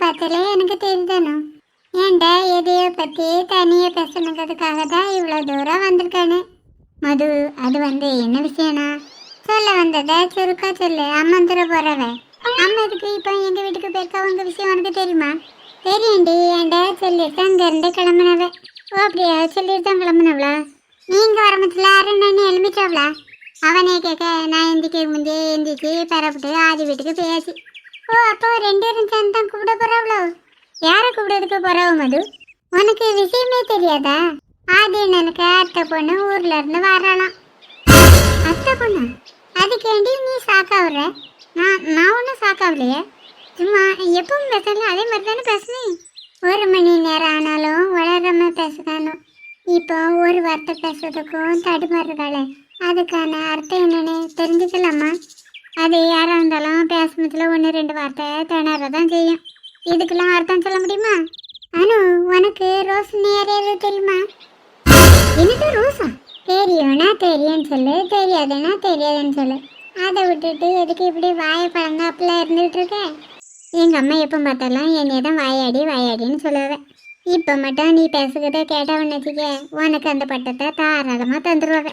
பார்த்தாலே எனக்கு தெரியுதானோ. ஏன்டா எதையோ பற்றி தனியாக பேசணுங்கிறதுக்காக தான் இவ்வளோ தூரம் வந்திருக்கானு. மது, அது என்ன விஷயம்னா சொல்ல வந்ததை சுருக்கா சொல்லு. அம்மா தூர போறவ அம்மா இதுக்கு இப்போ எங்கள் வீட்டுக்கு போயிருக்கா. உங்க விஷயம் உனக்கு தெரியுமா? தெரியும்டி. ஏன்டா சொல்லிட்டு அங்கேருந்து கிளம்புனவ. ஓ அப்படியா? சொல்லிட்டு தான் கிளம்புனவளா? நீங்கள் வரமத்தில் அருணானு எழுமிச்சாவளா? அவனே கேட்க நான் எந்திக்க முந்தே எந்திரிச்சு பரப்பிட்டு ஆதி வீட்டுக்கு பேசி. ஓ அப்போ 2 பேரும் சேர்ந்து தான் கூப்பிட போறாவளோ? யாரை கூப்பிடுறதுக்கு போறாவோ மது? உனக்கு விஷயமே தெரியாதா? ஆதி எனக்கு அத்தை பொண்ணு ஊர்ல இருந்து வராளாம். அத்தை பொண்ணு? அதுக்கேண்டி நீ சாக்காவுற? நான் ஒன்றும் சாக்காவலையே. சும்மா எப்பவும் பேசல அதே மாதிரி தானே பேசுனேன். 1 மணி நேரம் ஆனாலும் வளராம பேசுதானோ. இப்போ ஒரு வார்த்தை பேசுறதுக்கும் தடுமாறுறாளே, அதுக்கான அர்த்தம் என்னன்னு தெரிஞ்சுக்கலாமா? அது யாராக இருந்தாலும் பேசுனதுல 1-2 வார்த்தை திணறதான் செய்யும். இதுக்கெல்லாம் அர்த்தம் சொல்ல முடியுமா? அனு, உனக்கு ரோஸ் நேரே தெரியுமா? என்னது ரோஸா? தெரியும்னா தெரியும்னு சொல்லு, தெரியாதுன்னா தெரியாதுன்னு சொல்லு. அதை விட்டுட்டு எதுக்கு இப்படி வாயை பழங்காப்புல இருந்துகிட்டு இருக்க? எங்கள் அம்மா எப்போ பார்த்தாலும் என்னைய தான் வாயாடின்னு சொல்லுவேன். இப்போ மட்டும் நீ பேசுகிறத கேட்டவன்னு வச்சுக்க, உனக்கு அந்த பட்டத்தை தாராளமாக தந்துடுவாங்க.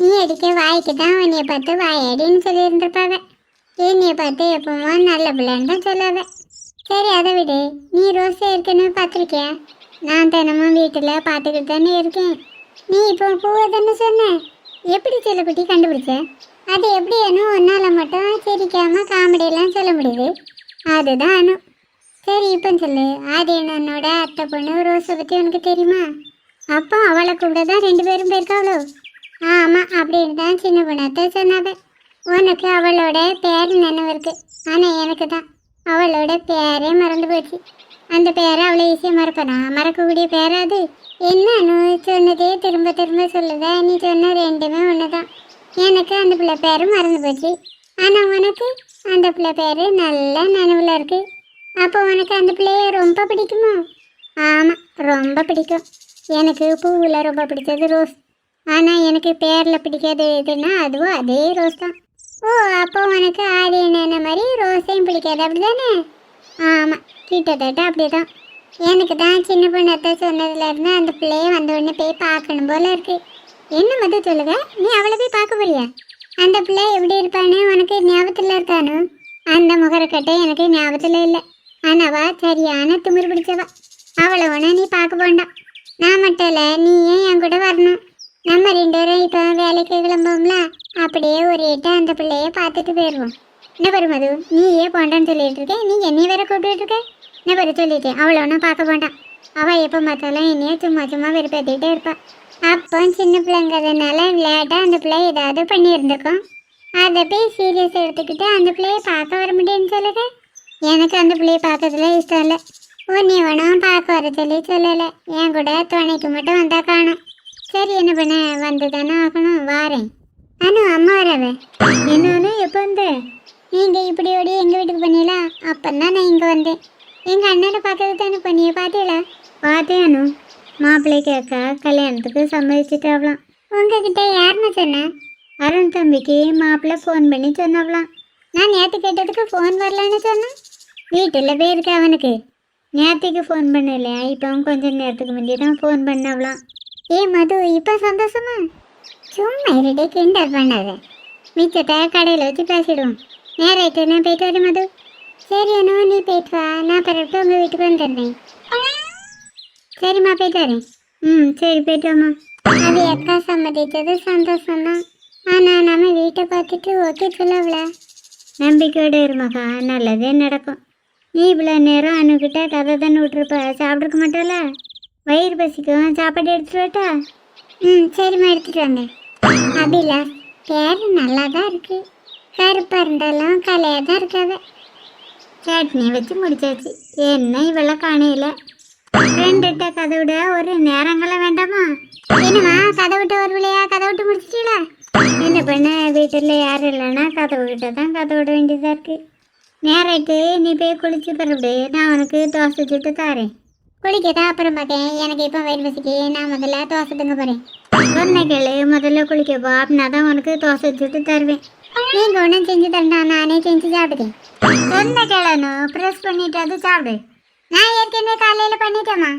நீ அடிக்க வாய்க்கு தான் உன்னைய பார்த்து வாயாடின்னு சொல்லியிருந்துருப்பாங்க. என்னைய பார்த்து எப்பவும் நல்ல பிள்ளைன்னு தான் சொல்லுவேன். சரி அதை விடு. நீ ரோஸ் ஏற்கனவே பார்த்துருக்கியா? நான் தினமும் வீட்டில் பார்த்துக்கிட்டு தானே இருக்கேன். நீ இப்போ பூவை தானே சொன்ன. எப்படி செல்லக்குட்டி கண்டுபிடிச்ச? அது எப்படி அனு ஒன்றால் மட்டும் சிரிக்காமல் காமெடியெல்லாம் சொல்ல முடியுது? அதுதான் அனு. சரி இப்போ சொல்லு, அது என்னோட அத்தை பொண்ணு ரோஸை பற்றி உனக்கு தெரியுமா? அப்போ அவளை கூட தான் 2 பேரும் போயிருக்காவளோ? ஆமாம், அப்படின்னு தான் சின்ன பொண்ணத்தை சொன்னாவே. உனக்கு அவளோட பேர் நினைவு இருக்கு, ஆனால் எனக்கு தான் அவளோட பேரே மறந்து போச்சு. அந்த பேரை அவ்வளோ ஈஸியாக மறப்பனா? மறக்கக்கூடிய பேர் அது. என்னன்னு சொன்னதே திரும்ப திரும்ப சொல்லுத. நீ சொன்ன 2மே ஒன்று தான். எனக்கு அந்த பிள்ளை பேர் மறந்து போச்சு, ஆனால் உனக்கு அந்த பிள்ளை பேர் நல்ல நினைவில் இருக்கு. அப்போ உனக்கு அந்த பிள்ளைய ரொம்ப பிடிக்குமா? ஆமாம், ரொம்ப பிடிக்கும். எனக்கு பூவில் ரொம்ப பிடிச்சது ரோஸ். ஆனால் எனக்கு பேரில் பிடிக்காது எதுன்னா அதுவும் அதே ரோஸ் தான். ஓ அப்போ உனக்கு ஆதி என்ன மாதிரி ரோஸையும் பிடிக்காது அப்படி தானே? ஆமாம், கிட்டத்தட்ட அப்படி தான். எனக்கு தான் சின்ன பொண்ணத்தை சொன்னதுலேருந்து அந்த பிள்ளைய வந்த உடனே போய் பார்க்கணும் போல இருக்கு. என்ன மது சொல்லுங்க, நீ அவளை போய் பார்க்க போறியா? அந்த பிள்ளை எப்படி இருப்பான்னு உனக்கு ஞாபகத்தில் இருக்கானோ? அந்த முகரக்கட்டை எனக்கு ஞாபகத்தில் இல்லை. ஆனாவா சரியான திமிரு பிடிச்சவா. அவளை ஒன்று நீ பார்க்க போண்டாம். நான் மட்டும் இல்லை, நீயே என் கூட வரணும். நம்ம 2 பேரும் இப்போ வேலைக்கு கிளம்போம்ல, அப்படியே ஒரு ஏட்ட அந்த பிள்ளைய பார்த்துட்டு போயிடுவோம். என்ன பாரு மது, நீ ஏன் போண்டான்னு சொல்லிட்டு இருக்கேன். நீ என்னைய வேற கூப்பிட்டு இருக்க. என்ன பாரு சொல்லிட்டேன், அவளை ஒன்றும் பார்க்க போண்டான். அவள் எப்போ பார்த்தாலும் என்னைய சும்மா வெறுப்பேற்றிக்கிட்டே இருப்பாள். அப்போ சின்ன பிள்ளைங்கிறதுனால லேட்டாக அந்த பிள்ளை ஏதாவது பண்ணியிருந்துருக்கோம். அதை போய் சீரியஸ் எடுத்துக்கிட்டு அந்த பிள்ளைய பார்க்க வர முடியும்னு சொல்லுங்க. எனக்கு அந்த பிள்ளைய பார்க்கறதுல இஷ்டம் இல்லை. நீ வேணாம் பார்க்க வர சொல்லலை. என் கூட துணைக்கு மட்டும் வந்தால் காணும். சரி என்ன பண்ண, வந்து தானே ஆகணும், வாரேன். அனு, அம்மா வரவ. என்னாலும் எப்போ வந்த? நீங்கள் இப்படி ஓடி எங்கள் வீட்டுக்கு பண்ணீங்களா? அப்போந்தான் நான் இங்கே வந்தேன். எங்கள் அண்ணனை பார்க்கறது தானே பண்ணிய பார்த்தீங்களா? பார்த்தேன் அனு. மாப்பிள்ளைக்கு அக்கா கல்யாணத்துக்கு சம்மதிச்சுட்டாவலாம். உங்ககிட்ட யாருன்னு சொன்னேன்? அருண் தம்பிக்கு மாப்பிள்ளை ஃபோன் பண்ணி சொன்னாவலாம். நான் நேற்று கேட்டதுக்கு ஃபோன் வரலன்னு சொன்னேன். வீட்டில் போயிருக்க அவனுக்கு. நேற்றுக்கு ஃபோன் பண்ணலையா? இப்போ கொஞ்சம் நேரத்துக்கு முன்னாடி தான் ஃபோன் பண்ணவலாம். ஏ மது, இப்போ சந்தோஷமா? சும்மா இருடே, கிண்டல் பண்ணாத. மிச்சத்தை கடையில் வச்சு பேசிடுவோம். நேராயிட்டு நான் போயிட்டு வரேன் மது. சரி அனு, நீ போயிட்டு வா. நான் பிறகு உங்கள் வீட்டுக்கு வந்துடுறேன். சரிம்மா, போயிட்டு வரேன். சரி, போயிட்டு வாம்மா. அது அக்கா சம்மதித்தது சந்தோஷம்தான். ஆனால் நம்ம வீட்டை பார்த்துட்டு ஓகே சொல்லவல. நம்பிக்கையோடு இருமக்கா, நல்லதே நடக்கும். நீ இவ்வளோ நேரம் அனுக்கிட்ட கதை தானே விட்டுருப்ப, சாப்பிட்ருக்க மாட்டோல? வயிறு பசிக்கும், சாப்பாடு எடுத்துட்டு வரட்டா? சரிம்மா, எடுத்துட்டு வாங்க. அப்படில பேர் நல்லா தான் இருக்கு. கருப்பாக இருந்தாலும் கலையாக தான் இருக்காது. சட்னி வச்சு முடிச்சாச்சு. என்ன இவளை காணையில? 2 கதை விட ஒரு நேரங்கள வேண்டாமா? என்னம்மா, கதை விட்டு வருவில்லையா? கதை விட்டு முடிச்சிட்டீங்களா? என்ன பண்ண, வீட்டில் யாரும் இல்லைன்னா கதை விட்ட தான் கதை விட வேண்டியதாக இருக்குது. நேராயிட்டு நீ போய் குளிச்சு பிறகு நான் உனக்கு தோசை சுட்டு தாரேன். குளிக்கதான் அப்புறம் பார்த்தேன். எனக்கு இப்போ வயிறு பசிக்கு. நான் முதல்ல தோசை தங்க போகிறேன். சொன்ன கேளு, முதல்ல குளிக்கப்போ, அப்படின்னா தான் உனக்கு தோசை சுட்டு தருவேன். நீங்கள் ஒன்றும் செஞ்சு தரண்டா, நானே செஞ்சு சாப்பிடுதேன். சொன்ன கேளு, ப்ரெஸ் பண்ணிட்டு அது சாப்பிடு. நான் ஏற்கனவே காலையில பண்ணிட்டேம்மா.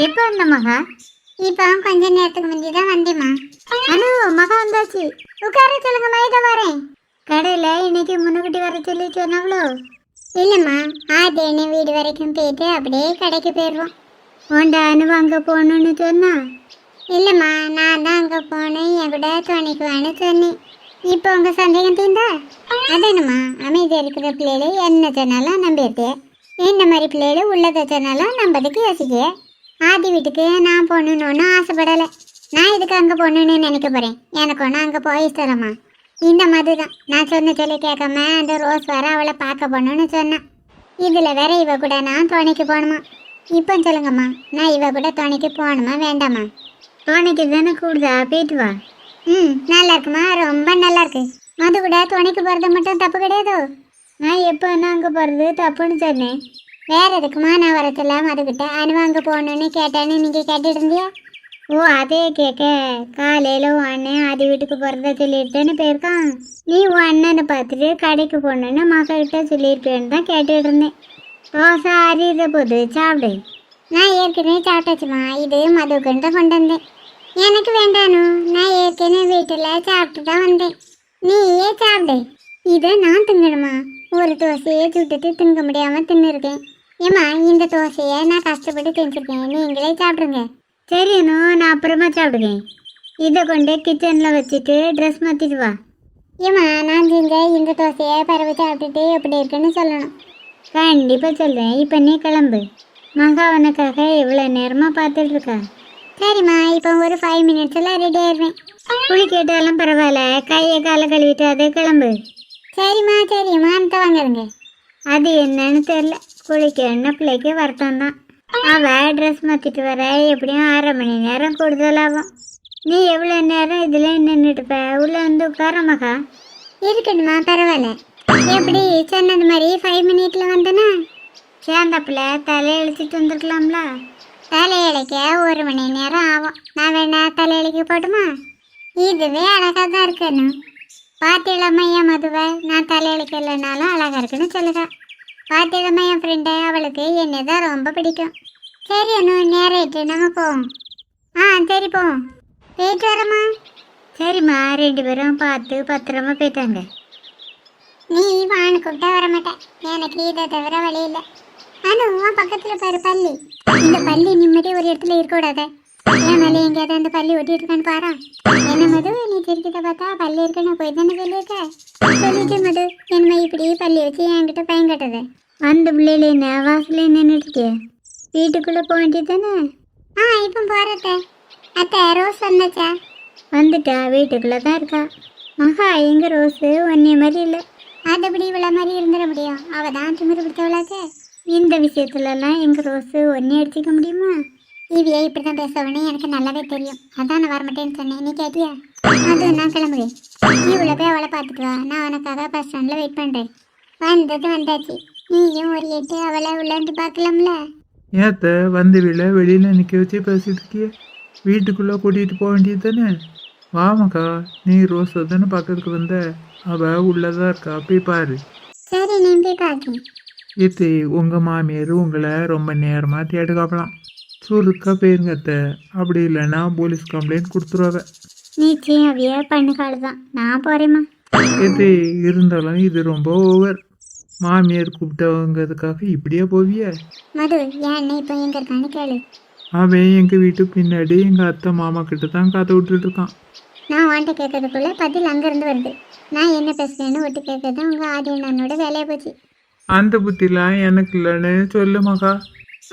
எப்போ வந்த மகா? இப்போ கொஞ்ச நேரத்துக்கு முந்தி தான் வந்தேம்மா. அனு மகா வந்தாச்சு. உட்கார சொல்லுங்கம்மா, இதை வரேன். கடையில் இன்னைக்கு முன்னுக்குட்டி வர சொல்லி சொன்னாங்களோ? இல்லைம்மா, ஆதேன்னு வீடு வரைக்கும் போயிட்டு அப்படியே கடைக்கு போயிடுவோம். உண்டா அனு அங்கே போகணுன்னு சொன்னா? இல்லைம்மா, நான் தான் அங்கே போனேன், என் கூட துணைக்குவான்னு சொன்னேன். இப்போ உங்கள் சந்தேகம் தீந்தா? அதேனும்மா, அமைதியாக இருக்கிற பிள்ளைகள் என்ன சொன்னாலும் நம்பியிருக்கேன். இந்த மாதிரி பிள்ளைகள் உள்ளதை சொன்னாலும் நம்பதுக்கு யோசிக்க. ஆதி வீட்டுக்கு நான் போகணுன்னு ஆசைப்படலை. நான் இதுக்கு அங்கே போகணுன்னு நினைக்க போகிறேன். எனக்கு ஒன்று அங்கே போய் தரம்மா. இந்த மாதிரி தான் நான் சொன்ன சொல்லி கேட்காம அந்த ரோஸ் வர அவளை பார்க்க போகணுன்னு சொன்னான். இதில் வேற இவ கூட நான் துணைக்கு போகணுமா? இப்போ சொல்லுங்கம்மா, நான் இவ கூட துணைக்கு போகணுமா வேண்டாமா? துணைக்கு தானே கூடுதா, போயிட்டு வா. நல்லா இருக்குமா, ரொம்ப நல்லா இருக்கு. மது கூட துணைக்கு போகிறது மட்டும் தப்பு கிடையாதோ? நான் எப்போ நான் அங்கே போகிறது தப்புன்னு சொன்னேன். வேற எதுக்குமா நான் வரத்துல மதுக்கிட்ட அனுவா அங்கே போகணுன்னு கேட்டேன்னு நீங்கள் கேட்டுட்டு இருந்தியா? ஓ, அதே கேட்க காலையில் உன் அண்ணன் ஆதி வீட்டுக்கு போகிறத சொல்லியிருப்பேன்னு போயிருக்கான். நீ உன் அண்ணனை பார்த்துட்டு கடைக்கு போகணுன்னு மகிட்ட சொல்லியிருப்பேன்னு தான் கேட்டுட்டு இருந்தேன். ரோசா அறியத போது சாப்பிடு. நான் ஏற்கனவே சாப்பிட்டாச்சுமா, இது மதுக்குன்னு தான் கொண்டு வந்தேன். எனக்கு வேண்டானு, நான் ஏற்கனவே வீட்டில் சாப்பிட்டு தான் வந்தேன். நீயே சாப்பிடு. இதை நான் திங்கணுமா? ஒரு தோசையை சுட்டுட்டு திங்க முடியாமல் தின்னுருக்கேன். ஏம்மா, இந்த தோசையை நான் கஷ்டப்பட்டு தின்னுருக்கேன், நீங்களே சாப்பிடுங்க. சரிண்ணோ, நான் அப்புறமா சாப்பிடுவேன். இதை கொண்டு கிச்சனில் வச்சுட்டு ட்ரெஸ் மாற்றிட்டு வா. ஏம்மா, நான் செஞ்ச இந்த தோசையை பறவை சாப்பிட்டுட்டு எப்படி இருக்குன்னு சொல்லணும். கண்டிப்பாக சொல்கிறேன். இப்போ நீ கிளம்பு. மகாவனுக்காக இவ்வளோ நேரமாக பார்த்துட்டு இருக்கா. சரிம்மா, இப்போ ஒரு 5 மினிட்ஸில் ரெடி ஆயிடுவேன். குளி கேட்டாலும் பரவாயில்ல, கையை காலை கழுவிட்டு அதே கிளம்பு. சரிம்மா சரிம்மா, அந்த வாங்குறங்க. அது என்னன்னு தெரில, குளிக்க என்ன பிள்ளைக்கு வருத்தம் தான். அவள் ட்ரெஸ் மாற்றிட்டு வர எப்படியும் 1/2 மணி நேரம் கூடுதலாகும். நீ எவ்வளோ நேரம் இதில் நின்றுட்டுப்ப? உள்ளே வந்து உட்கார மகா. இருக்கட்டுமா, பரவாயில்ல. எப்படி சொன்னது மாதிரி 5 மினிட்ல வந்தேன்னா சேர்ந்தப்பில் தலையெழுச்சிட்டு வந்துருக்கலாம்ல. தலையழைக்க 1 மணி நேரம் ஆகும். நான் வேணா தலையழைக்க போட்டுமா? இதுவே அழகாக தான் இருக்கணும். பாத்திடமா என் மதுவை, நான் தலையழைக்கலைனாலும் அழகாக இருக்குன்னு சொல்லுதா. பாத்திடமா என் ஃப்ரெண்டை, அவளுக்கு என்னை தான் ரொம்ப பிடிக்கும். சரி அனு, நேராயிட்டு நம்ம போவோம். சரி போவோம். போயிட்டு வரம்மா. சரிம்மா, 2 பேரும் பார்த்து பத்திரமா போயிட்டாங்க. நீ வான்னு கூப்பிட்டா வரமாட்டேன். எனக்கு இதை தவிர வழி இல்லை. அனு, பக்கத்தில் பாரு பள்ளி. இந்த பள்ளி நிம்மதி ஒரு இடத்துல இருக்கக்கூடாது. ஏன் மேலே எங்கேயாவது அந்த பள்ளி ஒட்டிட்டு இருக்கான்னு பாரா. என்ன மது, நீ சிரிக்கிறத பார்த்தா பள்ளி இருக்குன்னு போய் தானே சொல்லியிருக்க. சொல்லிட்டு மது, என்னமா இப்படி பள்ளி வச்சு என்கிட்ட பயம் கட்டது. அந்த பிள்ளையில என்ன வாசல நின்றுட்டு வீட்டுக்குள்ளே போக வேண்டியது தானே? இப்போ போகிறத. அத்தை, ரோஸ் வந்தாச்சா? வந்துட்டா, வீட்டுக்குள்ளே தான் இருக்கா. மகா, எங்கள் ரோஸு ஒன்னே மாதிரி இல்லை. அதுபடி இவ்வளோ மாதிரி இருந்துட முடியும்? அவள் தான் திமிரு பிடிச்சவளாச்சே. இந்த விஷயத்துலலாம் எங்கள் ரோஸு ஒன்றே அடிச்சிக்க முடியுமா? இவியை இப்படி தான் பேசவனே எனக்கு நல்லாவே தெரியும். அதான் நான் வரமாட்டேன்னு சொன்னேன். நீ கேட்டியா? அது நான் கிளம்புவேன். நீ உள்ள போய் அவளை பார்த்துட்டு வா. நான் உனக்காக பஸ் ஸ்டாண்டில் வெயிட் பண்ணுறேன். வந்தாச்சு. நீயும் ஒரு 8 அவளை உள்ளாந்து பார்க்கலாம்ல. ஏத்த வந்தவில வெளியில் நிற்க வச்சு பேசிட்டு இருக்கிய, வீட்டுக்குள்ளே கூட்டிகிட்டு போக வேண்டியது தானே? வாமக்கா, நீ ரோஸை தானே பார்க்கறதுக்கு வந்த? அவள் உள்ளதாக இருக்கா, போய் பாரு. சரி, நீ போய் பார்க்கணும். ஏத்து, உங்கள் மாமியார் உங்களை ரொம்ப நேரமாக தேடி காப்பலாம். சுருக்கா போயிருங்க அத்தை, அப்படி இல்லைன்னா போலீஸ் கம்ப்ளைண்ட் கொடுத்துருவாங்க. நிச்சயம் அவைய பண்ணுக்கால தான். நான் போகிறேம்மா. ஏத்து, இருந்தாலும் இது ரொம்ப ஓவர். மாமியார் கூப்பிட்டவங்கிறதுக்காக இப்படியே போவிய? மது, ஏன் இப்போ எங்கே இருக்கான்னு கேளு. அவன் எங்கள் வீட்டு பின்னாடி எங்கள் அத்தை மாமா கிட்ட தான் காத்த விட்டுட்டு இருக்கான். நான் வாண்ட கேட்கறதுக்குள்ள பதில் அங்கேருந்து வருது. நான் என்ன பேசுகிறேன்னு ஒட்டு கேட்கறது உங்கள் ஆதியனோட வேலையை போச்சு. அந்த புத்திலாம் எனக்கு இல்லைன்னு சொல்லு மகா.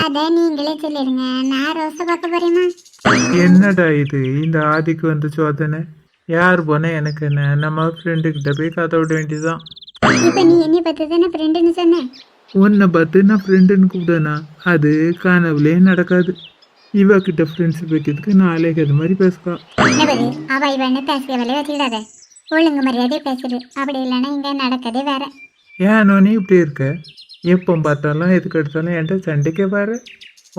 அதை நீங்களே சொல்லிடுங்க. நான் ரோஸை பார்க்க போறேம்மா. என்னடா இது, இந்த ஆதிக்கு வந்து சோதனை. யார் போனா எனக்கு என்ன, நம்ம ஃப்ரெண்டுக்கிட்ட போய் கதை விட வேண்டியதுதான். இப்போ நீ என்னை பார்த்து தானே ஃப்ரெண்டுன்னு சொன்னேன். உன்னை பார்த்து நான் ஃப்ரெண்டுன்னு கூப்பிட்டேனா? அது கனவுலே நடக்காது. இவகிட்ட ஃப்ரெண்ட்ஸ் வைக்கிறதுக்கு நாளைக்கு அது மாதிரி பேசுவா. அவ இவன்னு பேசுகிற வேலையை வச்சுக்கிடாத. ஒழுங்கு மரியாதை பேசுது. அப்படி இல்லைன்னா இங்கே நடக்கதே வேற. ஏனோ நீ இப்படி இருக்க? எப்போ பார்த்தாலும் எதுக்கு எடுத்தாலும் என்கிட்ட சண்டைக்கே பாரு.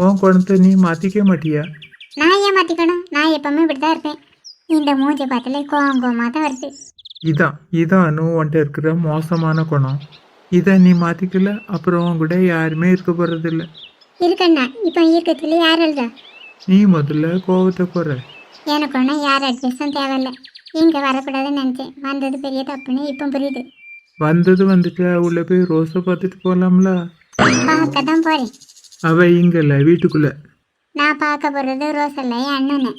உன் குணத்தை நீ மாற்றிக்க மாட்டியா? நான் ஏன் மாற்றிக்கணும்? நான் எப்பவுமே இப்படி தான் இருப்பேன். இந்த மூஞ்சி பார்த்தாலே கோவமாக தான் வருது. இதான் உன்கிட்ட இருக்கிற மோசமான குணம். இதை நீ மாற்றிக்கல, அப்புறம் உன் கூட யாருமே இருக்க போகிறதில்ல. இருக்கண்ணா இப்போ இருக்கத்துல யார் எழுதா? நீ முதல்ல கோவத்தை குறை. எனக்கு ஒன்றும் யார் அட்வைஸும் தேவையில்லை. இங்கே வரக்கூடாதுன்னு நினச்சேன், வந்தது பெரிய தப்புன்னு இப்போ புரியுது. வந்தது வந்துட்டு உள்ள போய் ரோஸை பார்த்துட்டு போகலாம்ல. பார்க்க தான் போகிறேன். அவ இங்கல்ல, வீட்டுக்குள்ள. நான் பார்க்க போகிறது ரோஸ் இல்லை, என் அண்ணனை.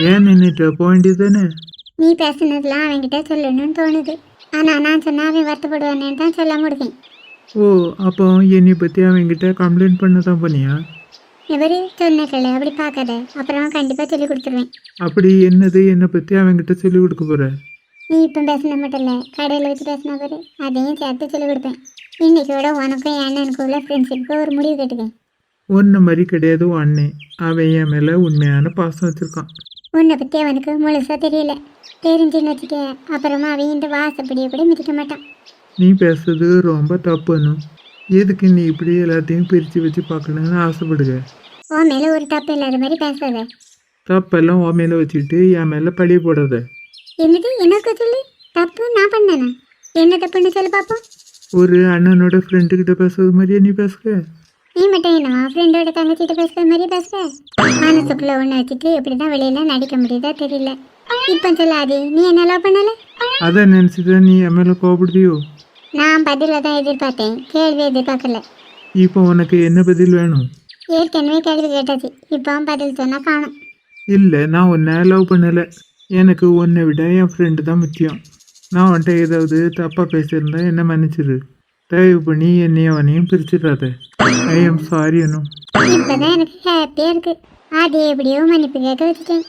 ஏன் நின்றுட்டு போக வேண்டியதுதானே? நீ பேசுனதுலாம் அவன்கிட்ட சொல்லணும்னு தோணுது. ஆனால் நான் சொன்னால் அவன் வருத்தப்படுவானேன்னு தான் சொல்ல முடியும். ஓ, அப்போ என்னை பற்றி அவன்கிட்ட கம்ப்ளைண்ட் பண்ண தான் பண்ணியா? இவர் சொன்னக்கல அப்படி பார்க்காத, அப்புறம் கண்டிப்பாக சொல்லி கொடுத்துருவேன். அப்படி என்னது என்னை பற்றி அவன்கிட்ட சொல்லி கொடுக்க போற? நீ இப்போ பேசின மட்டும் இல்லை, கடையில் வச்சு பேசின பாரு, அதையும் சேர்த்து சொல்லி கொடுப்பேன். இன்னைக்கோட உனக்கும் என் அண்ணனுக்கு உள்ள ஃப்ரெண்ட்ஷிப்புக்கு ஒரு முடிவு கட்டுக்கேன். ஒன்றை மாதிரி கிடையாது உன் அண்ணன். அவன் என் மேலே உண்மையான பாசம் வச்சுருக்கான். உன்னை பற்றி அவனுக்கு முழுசாக தெரியல. தெரிஞ்சுன்னு வச்சுக்க, அப்புறமா அவன் இந்த வாசப்படியை கூட மிதிக்க மாட்டான். நீ பேசுறது ரொம்ப தப்புன்னு. எதுக்கு நீ இப்படி எல்லாத்தையும் பிரித்து வச்சு பார்க்கணுன்னு ஆசைப்படுக? உன் மேலே ஒரு தப்பு இல்லாத மாதிரி பேசாத. தப்பெல்லாம் உன் மேலே வச்சுக்கிட்டு என் மேலே பழிய போடாத. என்னது எனக்கு சொல்லு? தப்பு நான் பண்ணேனா? என்ன தப்புன்னு சொல்லு பார்ப்போம். ஒரு அண்ணனோட ஃப்ரெண்டுக்கிட்ட பேசுறது மாதிரியே நீ பேசுக? நீ மட்டும் என்னவா ஃப்ரெண்டோட தங்கச்சிட்ட பேசுகிற மாதிரி பேசுற? மனசுக்குள்ளே ஒன்று வச்சுட்டு எப்படி தான் வெளியெல்லாம் நடிக்க முடியுதா தெரியல. இப்போ சொல்லாது, நீ என்ன லவ் பண்ணல? அதை நினச்சி தான் நீ என் மேலே கோபப்படுதியோ? நான் பதிலை தான் எதிர்பார்த்தேன், கேள்வி எதிர்பார்க்கல. இப்போ உனக்கு என்ன பதில் வேணும்? ஏற்கனவே கேள்வி கேட்டாச்சு, இப்போ பதில் சொன்னால் காணும். இல்லை, நான் உன்னை லவ் பண்ணலை. எனக்கு உன்னை விட என் ஃப்ரெண்டு தான் முக்கியம். நான் உன்ட்ட ஏதாவது தப்பாக பேசியிருந்தா என்ன மன்னிச்சிரு. தயவு பண்ணி என்னையும் அவனையும் பிரிச்சிடாத. ஐ எம் சாரி அனு. இப்போதான் எனக்கு ஹாப்பியாக இருக்கு. அது எப்படியோ மன்னிப்பு கேட்க வச்சுட்டேன்.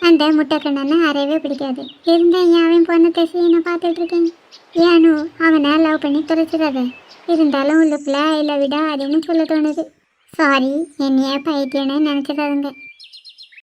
அந்த முட்டைக்கண்ணனை அறவே பிடிக்காது. இருந்தேன் அவன் போன திசையை நான் பார்த்துட்டு இருக்கேன். ஏனு அவனை லவ் பண்ணி தொலைச்சிடாத. இருந்தாலும் உள்ளுக்குள்ள இல்லை விடா அதுன்னு சொல்ல தோணுது. சாரி, என்னைய பைத்தியன்னு நினச்சிடாதுங்க.